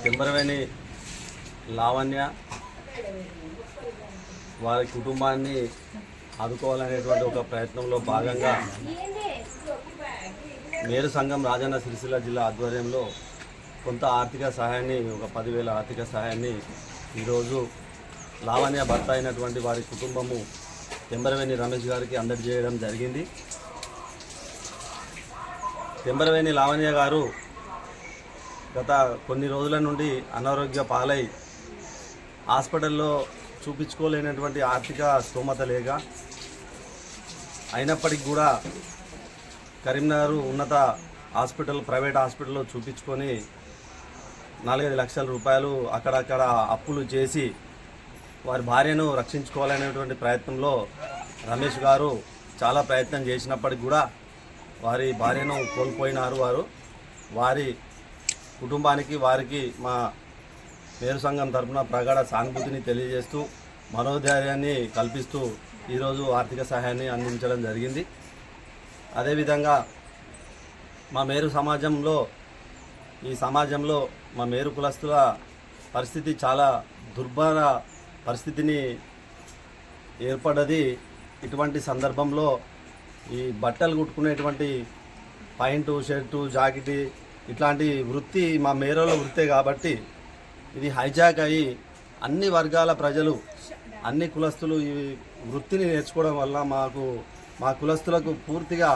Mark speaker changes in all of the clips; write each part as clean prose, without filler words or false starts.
Speaker 1: టెంబరవేణి లావణ్య వారి కుటుంబాన్ని ఆదుకోవాలనేటువంటి ఒక ప్రయత్నంలో భాగంగా మేరు సంఘం రాజన్న సిరిసిల్ల జిల్లా ఆధ్వర్యంలో కొంత ఆర్థిక సహాయాన్ని, ఒక 10,000 ఆర్థిక సహాయాన్ని ఈరోజు లావణ్య భర్త అయినటువంటి వారి కుటుంబము టెంబరవేణి రమేష్ గారికి అందజేయడం జరిగింది. టెంబరవేణి లావణ్య గారు గత కొన్ని రోజుల నుండి అనారోగ్య పాలై హాస్పిటల్లో చూపించుకోలేనటువంటి ఆర్థిక స్తోమత లేక, అయినప్పటికీ కూడా కరీంనగర్ ఉన్నత హాస్పిటల్, ప్రైవేట్ హాస్పిటల్లో చూపించుకొని 4-5 లక్షల రూపాయలు అక్కడక్కడ అప్పులు చేసి వారి భార్యను రక్షించుకోవాలనేటువంటి ప్రయత్నంలో రమేష్ గారు చాలా ప్రయత్నం చేసినప్పటికీ కూడా వారి భార్యను కోల్పోయినారు. వారి కుటుంబానికి, వారికి మా మేరు సంఘం తరఫున ప్రగాఢ సానుభూతిని తెలియజేస్తూ, మనోధైర్యాన్ని కల్పిస్తూ ఈరోజు ఆర్థిక సహాయాన్ని అందించడం జరిగింది. అదేవిధంగా మా మేరు సమాజంలో, ఈ సమాజంలో మా మేరు కులస్తుల పరిస్థితి చాలా దుర్భర పరిస్థితిని ఏర్పడ్డది. ఇటువంటి సందర్భంలో ఈ బట్టలు కుట్టుకునేటువంటి పాయింటు, షర్టు, జాకెట్ ఇట్లాంటి వృత్తి మా మేరోలో వృత్తే కాబట్టి ఇది హైజాక్ అయ్యి అన్ని వర్గాల ప్రజలు, అన్ని కులస్తులు ఈ వృత్తిని నేర్చుకోవడం వల్ల మా కులస్తులకు పూర్తిగా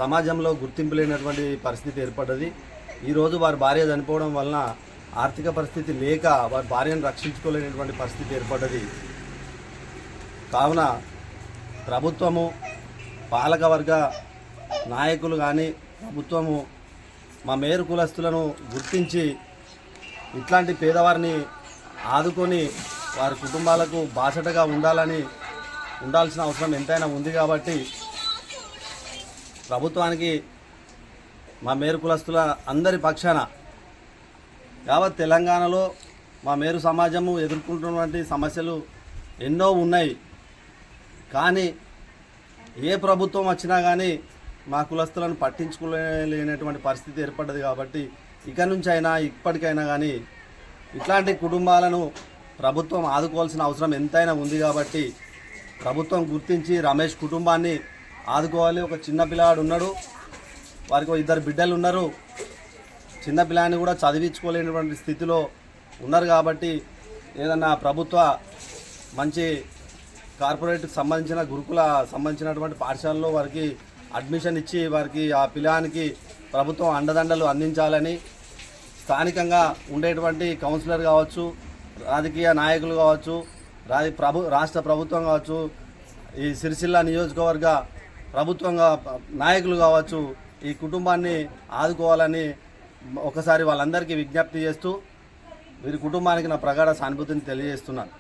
Speaker 1: సమాజంలో గుర్తింపు లేనటువంటి పరిస్థితి ఏర్పడ్డది. ఈరోజు వారి భార్య చనిపోవడం వలన ఆర్థిక పరిస్థితి లేక వారి భార్యను రక్షించుకోలేనటువంటి పరిస్థితి ఏర్పడ్డది. కావున ప్రభుత్వము, పాలకవర్గ నాయకులు కానీ ప్రభుత్వము మా మేరు కులస్తులను గుర్తించి ఇట్లాంటి పేదవారిని ఆదుకొని వారి కుటుంబాలకు బాసటగా ఉండాల్సిన అవసరం ఎంతైనా ఉంది. కాబట్టి ప్రభుత్వానికి మా మేరు కులస్తుల అందరి పక్షాన యావత్ తెలంగాణలో మా మేరు సమాజము ఎదుర్కొంటున్నటువంటి సమస్యలు ఎన్నో ఉన్నాయి. కానీ ఏ ప్రభుత్వం వచ్చినా కానీ మా కులస్తులను పట్టించుకోలేనటువంటి పరిస్థితి ఏర్పడ్డది. కాబట్టి ఇక నుంచి అయినా, ఇప్పటికైనా కానీ ఇట్లాంటి కుటుంబాలను ప్రభుత్వం ఆదుకోవాల్సిన అవసరం ఎంతైనా ఉంది. కాబట్టి ప్రభుత్వం గుర్తించి రమేష్ కుటుంబాన్ని ఆదుకోవాలి. ఒక చిన్న పిల్లాడు ఉన్నాడు, వారికి 2 బిడ్డలు ఉన్నారు. చిన్న పిల్లాన్ని కూడా చదివించుకోలేనటువంటి స్థితిలో ఉన్నారు. కాబట్టి ఏదన్నా ప్రభుత్వ మంచి కార్పొరేట్కి సంబంధించిన గురుకుల సంబంధించినటువంటి పాఠశాలలో వారికి అడ్మిషన్ ఇచ్చి వారికి ఆ పిల్లానికి ప్రభుత్వం అండదండలు అందించాలని, స్థానికంగా ఉండేటువంటి కౌన్సిలర్ కావచ్చు, రాజకీయ నాయకులు కావచ్చు, రాష్ట్ర ప్రభుత్వం కావచ్చు, ఈ సిరిసిల్ల నియోజకవర్గ ప్రభుత్వంగా నాయకులు కావచ్చు, ఈ కుటుంబాన్ని ఆదుకోవాలని ఒకసారి వాళ్ళందరికీ విజ్ఞప్తి చేస్తూ వీరి కుటుంబానికి నా ప్రగాఢ సానుభూతిని తెలియజేస్తున్నాను.